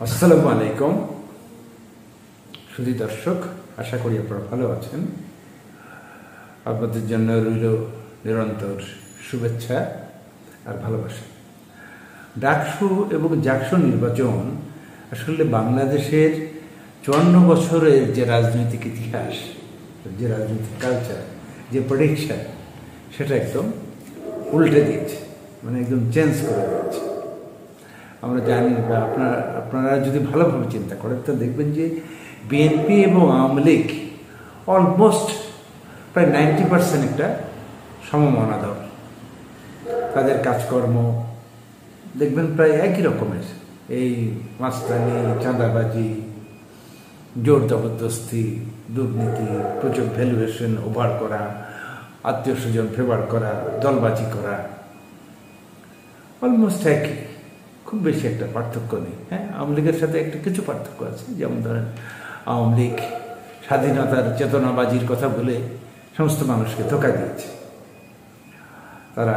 আসসালামু আলাইকুম সুধী দর্শক, আশা করি আপনারা ভালো আছেন। আপনাদের জন্য রইল নিরন্তর শুভেচ্ছা আর ভালোবাসা। ডাকসু এবং জাকসু নির্বাচন আসলে বাংলাদেশের 54 বছরের যে রাজনৈতিক ইতিহাস, যে রাজনৈতিক কালচার, যে প্রেডিকশন, সেটা একদম উল্টে দিয়েছে, মানে একদম চেঞ্জ করে দিয়েছে। আমরা জানি বা আপনারা যদি ভালোভাবে চিন্তা করেন তো দেখবেন যে বিএনপি এবং আওয়ামী লীগ অলমোস্ট প্রায় 90% একটা সমমনা দল। তাদের কাজকর্ম দেখবেন প্রায় একই রকমের, এই মাস্তানি, চাঁদাবাজি, জোর জবরদস্তি, দুর্নীতি, প্রচুর ভ্যালুয়েশন ওভার করা, আত্মীয় স্বজন ফেভার করা, দলবাজি করা, অলমোস্ট একই, খুব বেশি একটা পার্থক্য নেই। হ্যাঁ, আওয়ামী লীগের সাথে একটা কিছু পার্থক্য আছে, যেমন ধরেন আওয়ামী লীগ স্বাধীনতার চেতনাবাজির কথা বলে সমস্ত মানুষকে ধোঁকা দিয়েছে। তারা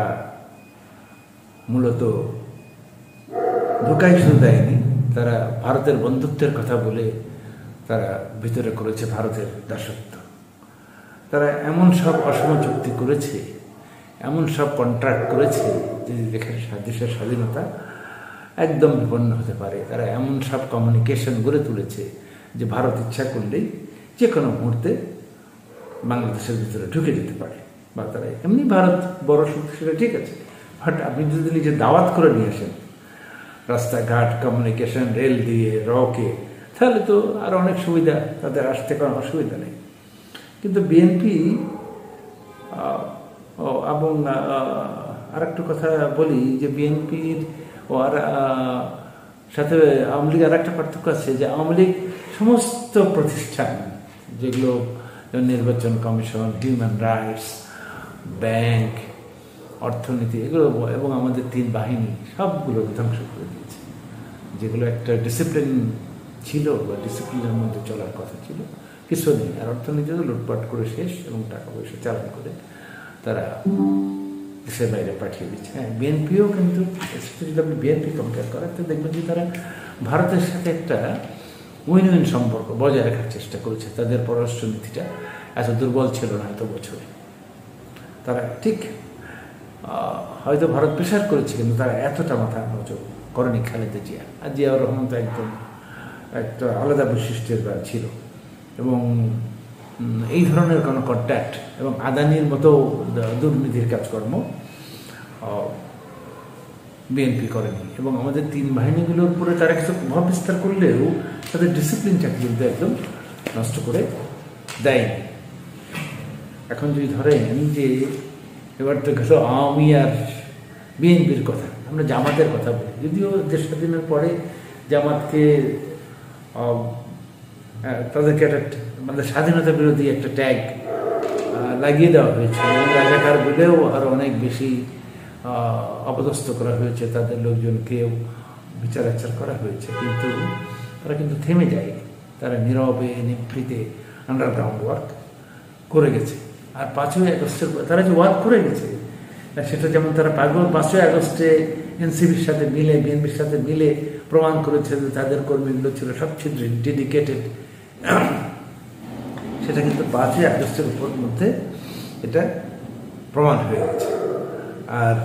মূলত ধোঁকাই শুধু দেয়নি, তারা ভারতের বন্ধুত্বের কথা বলে তারা ভিতরে করেছে ভারতের দাসত্ব। তারা এমন সব অসম চুক্তি করেছে, এমন সব কন্ট্রাক্ট করেছে যে দেশের স্বাধীনতা একদম বিপন্ন হতে পারে। তারা এমন সব কমিউনিকেশন গড়ে তুলেছে যে ভারত ইচ্ছা করলেই যে কোনো মুহূর্তে বাংলাদেশের ভিতরে ঢুকে যেতে পারে। বা তারা এমনি ভারত বড় শক্তি, সেটা ঠিক আছে, বাট আপনি যদি নিজে দাওয়াত করে নিয়ে আসেন রাস্তাঘাট, কমিউনিকেশন, রেল দিয়ে, রকে, তাহলে তো আর অনেক সুবিধা, তাদের আসতে কোনো অসুবিধা নেই। কিন্তু বিএনপি এবং আর একটু কথা বলি যে বিএনপির ও আর সাথে আওয়ামী লীগ আর একটা পার্থক্য আছে, যে আওয়ামী লীগ সমস্ত প্রতিষ্ঠান, যেগুলো নির্বাচন কমিশন, হিউম্যান রাইটস, ব্যাংক, অর্থনীতি, এগুলো এবং আমাদের 3 বাহিনী সবগুলো ধ্বংস করে দিয়েছে। যেগুলো একটা ডিসিপ্লিন ছিল বা ডিসিপ্লিনের মধ্যে চলার কথা ছিল, কিছু নেই। আর অর্থনীতিও লুটপাট করে শেষ এবং টাকা পয়সা চালান করে তারা দেশের বাইরে পাঠিয়ে দিচ্ছে। হ্যাঁ, বিএনপিও কিন্তু যদি আপনি বিএনপি কম্পেয়ার করেন তো দেখবেন যে তারা ভারতের সাথে একটা উইন উইন সম্পর্ক বজায় রাখার চেষ্টা করেছে। তাদের পররাষ্ট্র নীতিটা এত দুর্বল ছিল না এত বছরে। তারা ঠিক হয়তো ভারত প্রেশার করেছে, কিন্তু তারা এতটা মাথা নজর করেনি খালেদা জিয়া। আর জিয়াউর রহমান তো একদম একটা আলাদা বৈশিষ্ট্যের ছিল। এবং এই ধরনের কোনো কন্ট্যাক্ট এবং আদানির মতো দুর্নীতির কাজকর্ম বিএনপি করেনি। এবং আমাদের 3 বাহিনীগুলোর উপরে তারা কিছু প্রভাব বিস্তার করলেও তাদের ডিসিপ্লিনটাকে কিন্তু একদম নষ্ট করে দেয়নি। এখন যদি ধরেন যে এবার তো গেল আওয়ামী আর বিএনপির কথা, আমরা জামাতের কথা বলি। যদিও দেশ স্বাধীনের পরে জামাতকে তাদেরকে একটা মানে স্বাধীনতা বিরোধী একটা ট্যাগ লাগিয়ে দেওয়া হয়েছে, এবং রাজাকার বলেও আরও অনেক বেশি অপদস্থ করা হয়েছে, তাদের লোকজনকেও বিচার আচার করা হয়েছে। কিন্তু তারা কিন্তু থেমে যায়নি, তারা নীরবে নিভৃতে আন্ডারগ্রাউন্ড ওয়ার্ক করে গেছে। আর 5ই আগস্টের তারা যে ওয়ার্ক করে গেছে, সেটা যেমন তারা 5ই আগস্টে এনসিপির সাথে মিলে, বিএনপির সাথে মিলে প্রমাণ করেছে যে তাদের কর্মীগুলো ছিল সবচেয়ে ডেডিকেটেড। সেটা কিন্তু 5ই আগস্টের উপর মধ্যে এটা প্রমাণ হয়ে গেছে। আর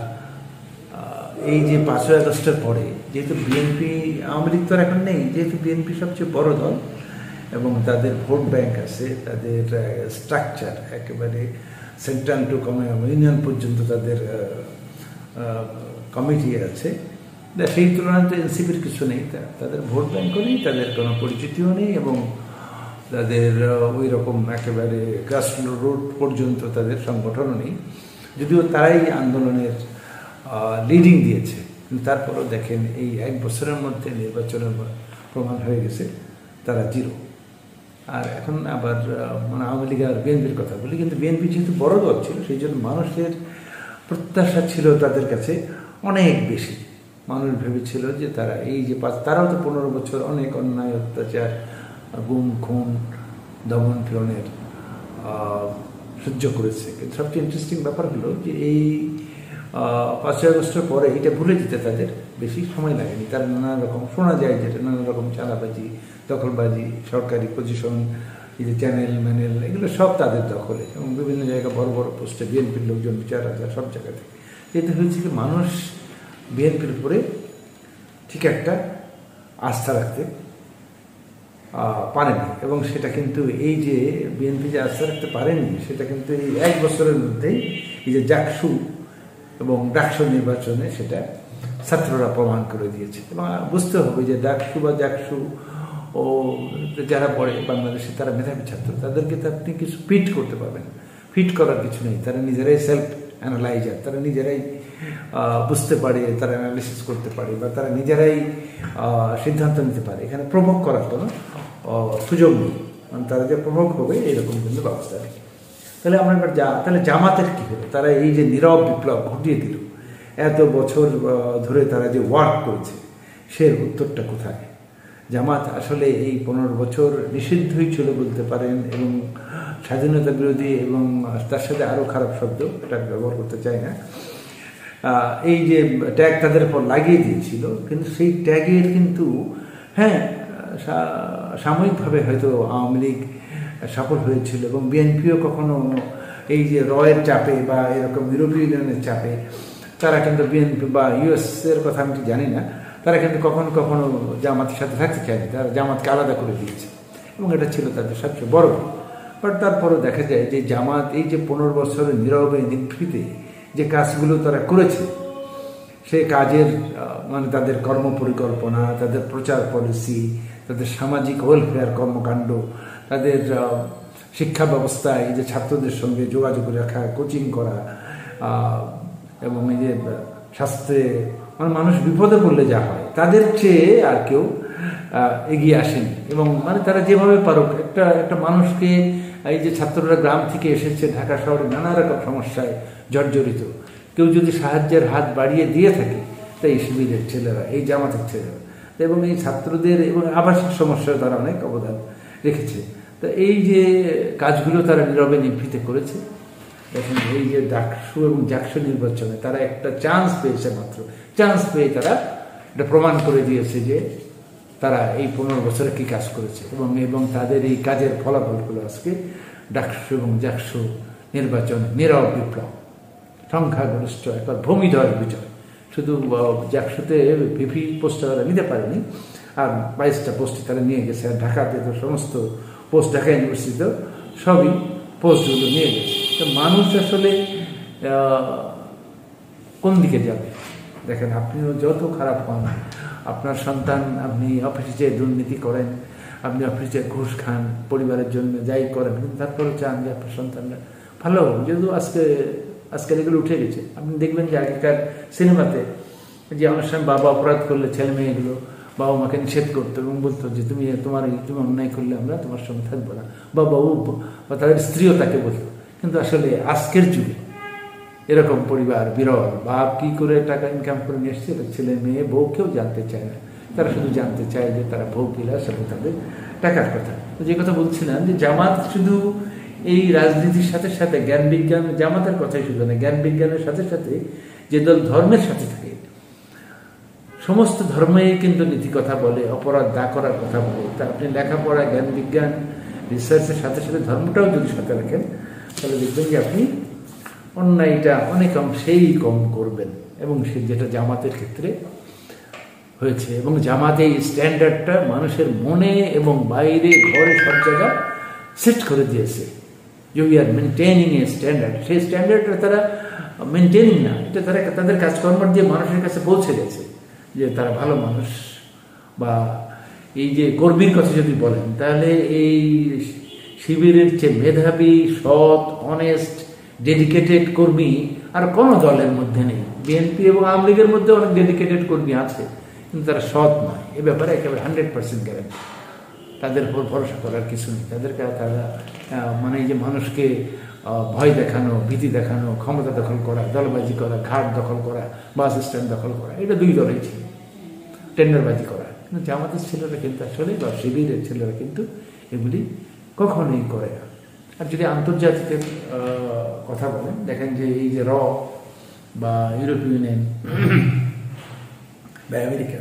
এই যে 5ই আগস্টের পরে যেহেতু বিএনপি, আওয়ামী লীগ তো এখন নেই, যেহেতু বিএনপি সবচেয়ে বড় দল এবং তাদের ভোট ব্যাংক আছে, তাদের স্ট্রাকচার একেবারে সেন্ট্রাল টু ইউনিয়ন পর্যন্ত তাদের কমিটি আছে, সেই তুলনায় তো এনসিপির কিছু নেই। তাদের ভোট ব্যাংকও নেই, তাদের কোনো পরিচিতিও নেই, এবং তাদের ওই রকম একেবারে গ্রাসরুট পর্যন্ত তাদের সংগঠনও নেই। যদিও তারাই আন্দোলনের লিডিং দিয়েছে, কিন্তু তারপরেও দেখেন এই 1 বছরের মধ্যে নির্বাচনের প্রমাণ হয়ে গেছে তারা জিরো। আর এখন আবার মানে আওয়ামী লীগ আর বিএনপির কথা বলি, কিন্তু বিএনপি যেহেতু বড় দল ছিল, সেই জন্য মানুষের প্রত্যাশা ছিল তাদের কাছে অনেক বেশি। মানুষ ভেবেছিল যে তারা এই যে তারাও তো 15 বছর অনেক অন্যায়, অত্যাচার, গুম, খুন, দমন পীড়নের সহ্য করেছে। কিন্তু সবচেয়ে ইন্টারেস্টিং ব্যাপার হলো যে এই 5ই আগস্টের পরে এটা ভুলে যেতে তাদের বেশি সময় লাগেনি। তারা নানা রকম শোনা যায় যেটা নানা রকম চাঁদাবাজি, দখলবাজি, সরকারি পজিশন, এই যে চ্যানেল ম্যানেল, এগুলো সব তাদের দখলে, এবং বিভিন্ন জায়গায় বড় বড় পোস্টে বিএনপির লোকজন বিচার আছে সব জায়গা থেকে। এতে হয়েছে কি মানুষ বিএনপির উপরে ঠিক একটা আস্থা রাখতে পারেনি, এবং সেটা কিন্তু এই যে বিএনপি যে আস্থা রাখতে পারেনি সেটা কিন্তু এই 1 বছরের মধ্যেই এই যে জাকসু এবং ডাকসু নির্বাচনে সেটা ছাত্ররা প্রমাণ করে দিয়েছে। এবং বুঝতে হবে যে ডাকসু বা জাকসু ও যারা পড়ে বাংলাদেশে তারা মেধাবী ছাত্র, তাদেরকে তো আপনি কিছু ফিট করতে পারবেন, ফিট করার কিছু নেই। তারা নিজেরাই সেলফ অ্যানালাইজার, তারা নিজেরাই বুঝতে পারে, তারা অ্যানালিসিস করতে পারে, বা তারা নিজেরাই সিদ্ধান্ত নিতে পারে। এখানে প্রভোগ করার কোনো সুযোগ নেই, মানে তারা যে প্রভোগ হবে এরকম কিন্তু ব্যবস্থা নেই। তাহলে আমরা এবার তাহলে জামাতের কী হলো? তারা এই যে নীরব বিপ্লব ঘটিয়ে দিল, এত বছর ধরে তারা যে ওয়ার্ক করেছে, সে উত্তরটা কোথায়? জামাত আসলে এই 15 বছর নিষিদ্ধই ছিল বলতে পারেন, এবং স্বাধীনতা বিরোধী, এবং তার সাথে আরও খারাপ শব্দ এটা ব্যবহার করতে চাই না, এই যে ট্যাগ তাদের উপর লাগিয়ে দিয়েছিল, কিন্তু সেই ট্যাগের কিন্তু হ্যাঁ সাময়িকভাবে হয়তো আওয়ামী লীগ সফল হয়েছিল, এবং বিএনপিও কখনো এই যে রয়ের চাপে বা এরকম ইউরোপীয় ইউনিয়নের চাপে তারা কিন্তু বিএনপি বা ইউএসের কথা আমি ঠিক জানি না, তারা কিন্তু কখনো কখনো জামাতের সাথে থাকতে চায়নি, তারা জামাতকে আলাদা করে দিয়েছে, এবং এটা ছিল তাদের সবচেয়ে বড়। বাট তারপরেও দেখা যায় যে জামাত এই যে 15 বছরের নীরবে নিভৃতে যে কাজগুলো তারা করেছে, সে কাজের মানে তাদের কর্মপরিকল্পনা, তাদের প্রচার পলিসি, তাদের সামাজিক ওয়েলফেয়ার কর্মকাণ্ড, তাদের শিক্ষা ব্যবস্থায় এই যে ছাত্রদের সঙ্গে যোগাযোগ রাখা, কোচিং করা, এবং এই যে স্বাস্থ্যে মানে মানুষ বিপদে পড়লে যা হয় তাদের চেয়ে আর কেউ এগিয়ে আসেনি। এবং মানে তারা যেভাবে পারুক একটা মানুষকে, এই যে ছাত্ররা গ্রাম থেকে এসেছে ঢাকা শহরে নানা রকম সমস্যায় জর্জরিত, কেউ যদি সাহায্যের হাত বাড়িয়ে দিয়ে থাকে, তাই শিবিরের ছেলেরা, এই জামাতের ছেলেরা, এবং এই ছাত্রদের এবং আবাসিক সমস্যায় তারা অনেক অবদান রেখেছে। তো এই যে কাজগুলো তারা নীরবে নিভৃতে করেছে। দেখেন এই যে ডাকসু এবং জাকসু নির্বাচনে তারা একটা চান্স পেয়েছে, মাত্র চান্স পেয়ে তারা এটা প্রমাণ করে দিয়েছে যে তারা এই 15 বছরে কী কাজ করেছে, এবং তাদের এই কাজের ফলাফলগুলো আজকে ডাকসু এবং জাকসু নির্বাচন নীরব বিপ্লব, সংখ্যাগরিষ্ঠ একবার ভূমিধর বিজয়। শুধু জাকসুতে ভিপি পোস্টটা তারা নিতে পারেনি, আর 22টা পোস্টে তারা নিয়ে গেছে, আর ঢাকাতে তো সমস্ত পোস্ট, ঢাকা ইউনিভার্সিটিতে সবই পোস্টগুলো নিয়ে গেছে। তো মানুষ আসলে কোন দিকে যাবে? দেখেন, আপনিও যত খারাপ হন, আপনার সন্তান, আপনি অফিসে যে দুর্নীতি করেন, আপনি অফিসে ঘুষ খান, পরিবারের জন্য যাই করেন, কিন্তু তারপরেও চান যে আপনার সন্তানরা ভালো হোক। যেহেতু আজকাল এগুলো উঠে গেছে, আপনি দেখবেন যে আগেকার সিনেমাতে যে অনেক সময় বাবা অপরাধ করলে ছেলে মেয়েগুলো বাবা মাকে নিষেধ করতো এবং বলতো যে তুমি অন্যায় করলে আমরা তোমার সঙ্গে থাকবো না, বা তাদের স্ত্রীও তাকে বলতো। কিন্তু আসলে আজকের যুগে এরকম পরিবার বিরল। বাপ কি করে টাকা ইনকাম করে নিয়ে এসছে, ছেলে মেয়ে বউ কেউ জানতে চায় না, তারা শুধু জানতে চায় যে তারা বউ বিলাস এবং তাদের টাকার কথা। তো যে কথা বলছিলাম যে জামাত শুধু এই রাজনীতির সাথে সাথে জ্ঞান বিজ্ঞান, জামাতের কথাই শুধু না, জ্ঞান বিজ্ঞানের সাথে সাথে যে দল ধর্মের সাথে থাকে, সমস্ত ধর্মেই কিন্তু নীতি কথা বলে, অপরাধ দা করার কথা বলে। তা আপনি লেখাপড়া, জ্ঞান বিজ্ঞান, রিসার্চের সাথে সাথে ধর্মটাও যদি সাথে রাখেন, তাহলে দেখবেন যে আপনি অন্যায়টা অনেক অংশেই কম করবেন, এবং সে যেটা জামাতের ক্ষেত্রে হয়েছে। এবং জামাত এই স্ট্যান্ডার্ডটা মানুষের মনে এবং বাইরে, ঘরে, সব জায়গায় সেট করে দিয়েছে। We are maintaining a standard, সেই স্ট্যান্ডার্ডটা তারা মেনটেনিং না, এটা তারা তাদের কাজকর্ম দিয়ে মানুষের কাছে পৌঁছে গেছে যে তারা ভালো মানুষ। বা এই যে কর্মীর কথা যদি বলেন, তাহলে এই শিবিরের চেয়ে মেধাবী, সৎ, অনেস্ট, ডেডিকেটেড কর্মী আর কোনো দলের মধ্যে নেই। বিএনপি এবং আওয়ামী লীগের মধ্যে অনেক ডেডিকেটেড কর্মী আছে, কিন্তু তারা সৎ নয়। এ ব্যাপারে একেবারে 100% গ্যারান্টি। তাদের উপর ভরসা করার কিছু নেই। তারা মানে এই যে মানুষকে ভয় দেখানো, ভীতি দেখানো, ক্ষমতা দখল করা, দলবাজি করা, ঘাট দখল করা, বাস স্ট্যান্ড দখল করা, এটা দুই দলেই ছিল। টেন্ডারবাজি করা, কিন্তু জামাতের ছেলেরা কিন্তু আসলে, বা শিবিরের ছেলেরা কিন্তু এগুলি কখনোই করে না। আর যদি আন্তর্জাতিকের কথা বলেন, দেখেন যে এই যে বা ইউরোপীয় ইউনিয়ন বা আমেরিকা,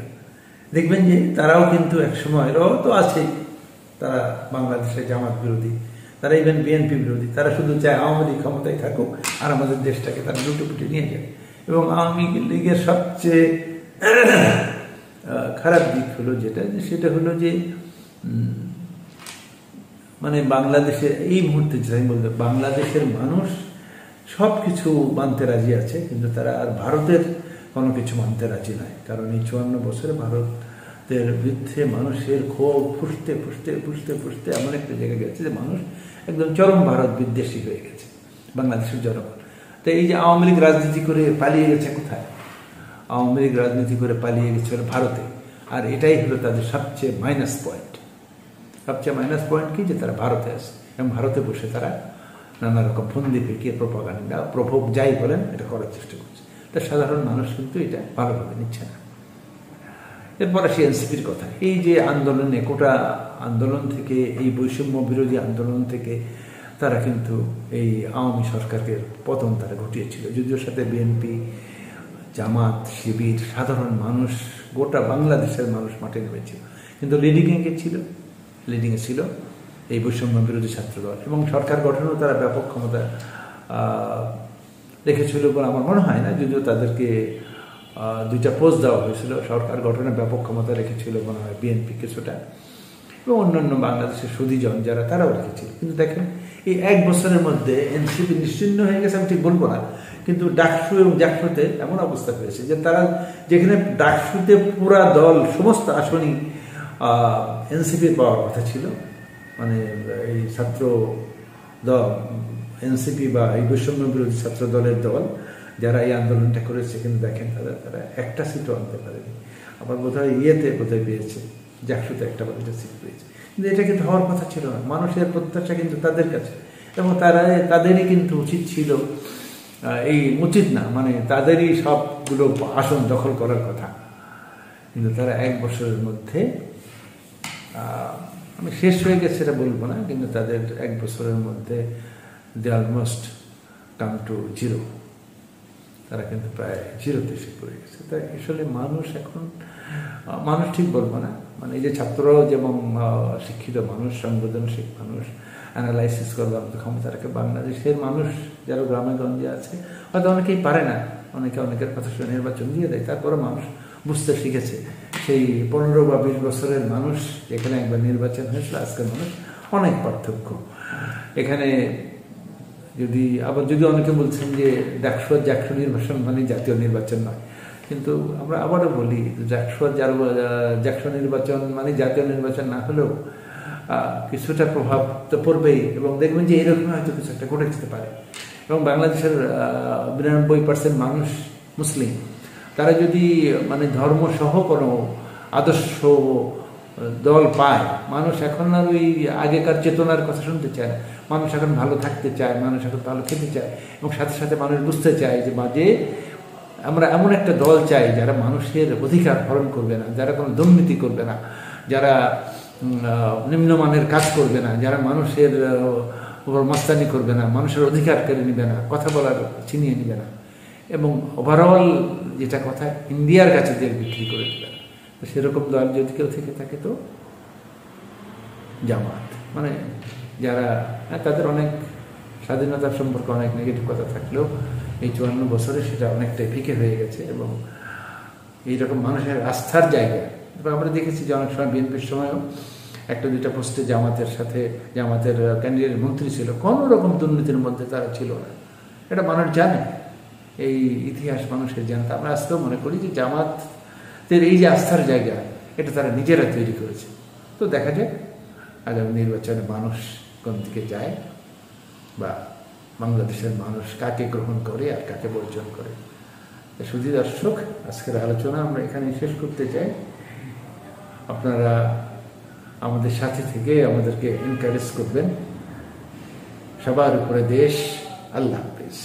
দেখবেন যে তারাও কিন্তু একসময় এরাও তো আছে, তারা বাংলাদেশের জামাত বিরোধী, তারা ইভেন বিএনপি বিরোধী, তারা শুধু চায় আওয়ামী লীগ ক্ষমতায় থাকুক আর আমাদের দেশটাকে তারা লুটেপুটে নিয়ে যায়। এবং আওয়ামী লীগের সবচেয়ে খারাপ দিক হলো সেটা হলো যে মানে বাংলাদেশে এই মুহূর্তে আমি বলতে, বাংলাদেশের মানুষ সব কিছু মানতে রাজি আছে, কিন্তু তারা আর ভারতের কোনো কিছু মানতে রাজি নয়। কারণ এই 54 বছরে ভারতের বিরুদ্ধে মানুষের ক্ষোভ ফুসতে ফুসতে ফুসতে ফুসতে এমন একটা জায়গায় গেছে যে মানুষ একদম চরম ভারত বিদ্বেষী হয়ে গেছে, বাংলাদেশের জনগণ। তো এই যে আওয়ামী লীগ রাজনীতি করে পালিয়ে গেছে কোথায়? আওয়ামী লীগ রাজনীতি করে পালিয়ে গেছে ভারতে, আর এটাই হলো তাদের সবচেয়ে মাইনাস পয়েন্ট। সবচেয়ে মাইনাস পয়েন্ট কি, যে তারা ভারতে আছে এবং ভারতে বসে তারা নানা রকম ফন্দি পেকিয়ে প্রোপাগান্ডা প্রভোগ যাই বলেন এটা করার চেষ্টা করছে। তা সাধারণ মানুষ কিন্তু এটা ভালোভাবে নিচ্ছে না। এরপর আসি এনসিপির কথা। এই যে আন্দোলনে, কোটা আন্দোলন থেকে, এই বৈষম্য বিরোধী আন্দোলন থেকে তারা কিন্তু এই আওয়ামী সরকারকে পতন তারা ঘটিয়েছিল। যদিও সাথে বিএনপি, জামাত, শিবির, সাধারণ মানুষ, গোটা বাংলাদেশের মানুষ মাঠে নেমেছিল, কিন্তু লিডিংয়ে ছিল এই বৈষম্য বিরোধী ছাত্রদল। এবং সরকার গঠনেও তারা ব্যাপক ক্ষমতা রেখেছিল বলে আমার মনে হয় না, যদিও তাদেরকে 2টা পোস্ট দেওয়া হয়েছিল। সরকার গঠনে ব্যাপক ক্ষমতা রেখেছিল মনে হয় বিএনপি কিছুটা, এবং অন্যান্য বাংলাদেশের সুধীজন যারা, তারাও রেখেছিল। কিন্তু দেখেন এই 1 বছরের মধ্যে এনসিপি নিশ্চিহ্ন হয়ে গেছে, আমি ঠিক বলবো না, কিন্তু ডাকসু এবং জাকসুতে এমন অবস্থা হয়েছে যে তারা, যেখানে ডাকসুতে পুরা দল সমস্ত আসনই এনসিপির পাওয়ার কথা ছিল, মানে এই ছাত্র দল এনসিপি বা এই বৈষম্য বিরোধী ছাত্র দলের দল যারা এই আন্দোলনটা করেছে, কিন্তু দেখেন তারা একটা সিটও আনতে পারেনি। আবার বোধহয় বোধহয় পেয়েছে, জাকসুতে একটা বা 2টা সিট পেয়েছে, কিন্তু এটা কিন্তু হওয়ার কথা ছিল না। মানুষের প্রত্যাশা কিন্তু তাদের কাছে, এবং তাদেরই কিন্তু উচিত ছিল, উচিত না মানে তাদেরই সবগুলো আসন দখল করার কথা। কিন্তু তারা 1 বছরের মধ্যে, আমি শেষ হয়ে গেছে সেটা বলবো না, কিন্তু তাদের 1 বছরের মধ্যে দে অলমোস্ট কাম টু জিরো। তারা কিন্তু প্রায় জিরোতে এসে পড়ে গেছে। তাই আসলে মানুষ ঠিক বলবো না, মানে এই যে ছাত্ররাও যেমন শিক্ষিত মানুষ, সংবেদনশীল মানুষ, অ্যানালাইসিস করবার মতো ক্ষমতা রাখে। বাংলাদেশের মানুষ যারা গ্রামে গঞ্জে আছে, হয়তো অনেকেই পারে না, অনেকের কথা শুনে নির্বাচন দিয়ে দেয়, তারপরে মানুষ বুঝতে শিখেছে। সেই 15 বা 20 বছরের মানুষ এখানে একবার নির্বাচন হয়েছিল, আজকের মানুষ অনেক পার্থক্য এখানে। যদি অনেকে বলছেন যে জাকসু নির্বাচন মানে জাতীয় নির্বাচন নয়, কিন্তু আমরা আবারও বলি জাকসু নির্বাচন মানে জাতীয় নির্বাচন না হলেও কিছুটা প্রভাব তো পড়বেই, এবং দেখবেন যে এরকম হয়তো কিছু একটা ঘটে যেতে পারে। এবং বাংলাদেশের 92% মানুষ মুসলিম, তারা যদি মানে ধর্ম সহ কোনো আদর্শ দল পায়, মানুষ এখন আর ওই আগেকার চেতনার কথা শুনতে চায় না। মানুষ এখন ভালো থাকতে চায়, মানুষ এখন ভালো খেতে চায়, এবং সাথে সাথে মানুষ বুঝতে চায় যে আমরা এমন একটা দল চাই যারা মানুষের অধিকার হরণ করবে না, যারা কোনো দুর্নীতি করবে না, যারা নিম্নমানের কাজ করবে না, যারা মানুষের উপর মাস্তানি করবে না, মানুষের অধিকার কেড়ে নিবে না, কথা বলার ছিনিয়ে নিবে না, এবং ওভারঅল যেটা কথা ইন্ডিয়ার কাছে দেড় বিক্রি করে দেবে। তো সেরকম দল যদি কেউ থেকে থাকে তো জামাত, মানে যারা তাদের অনেক স্বাধীনতার সম্পর্কে অনেক নেগেটিভ কথা থাকলেও এই 54 বছরে সেটা অনেকটাই ফিকে হয়ে গেছে, এবং এইরকম মানুষের আস্থার জায়গা। আমরা দেখেছি যে অনেক সময় বিএনপির সময়ও 1-2টা পোস্টে জামাতের ক্যান্ডিডেট মন্ত্রী ছিল, কোনো রকম দুর্নীতির মধ্যে তারা ছিল না। এটা মানুষ জানে, এই ইতিহাস মানুষের জানতে। আমরা আজকেও মনে করি যে জামাতের এই যে আস্থার জায়গা, এটা তারা নিজেরা তৈরি করেছে। তো দেখা যাক আগামী নির্বাচনে মানুষ কোন দিকে যায়, বা বাংলাদেশের মানুষ কাকে গ্রহণ করে আর কাকে বর্জন করে। শুধু দর্শক, আজকের আলোচনা আমরা এখানে শেষ করতে চাই। আপনারা আমাদের সাথে থেকে আমাদেরকে এনকারেজ করবেন। সবার উপরে দেশ। আল্লাহ হাফেজ।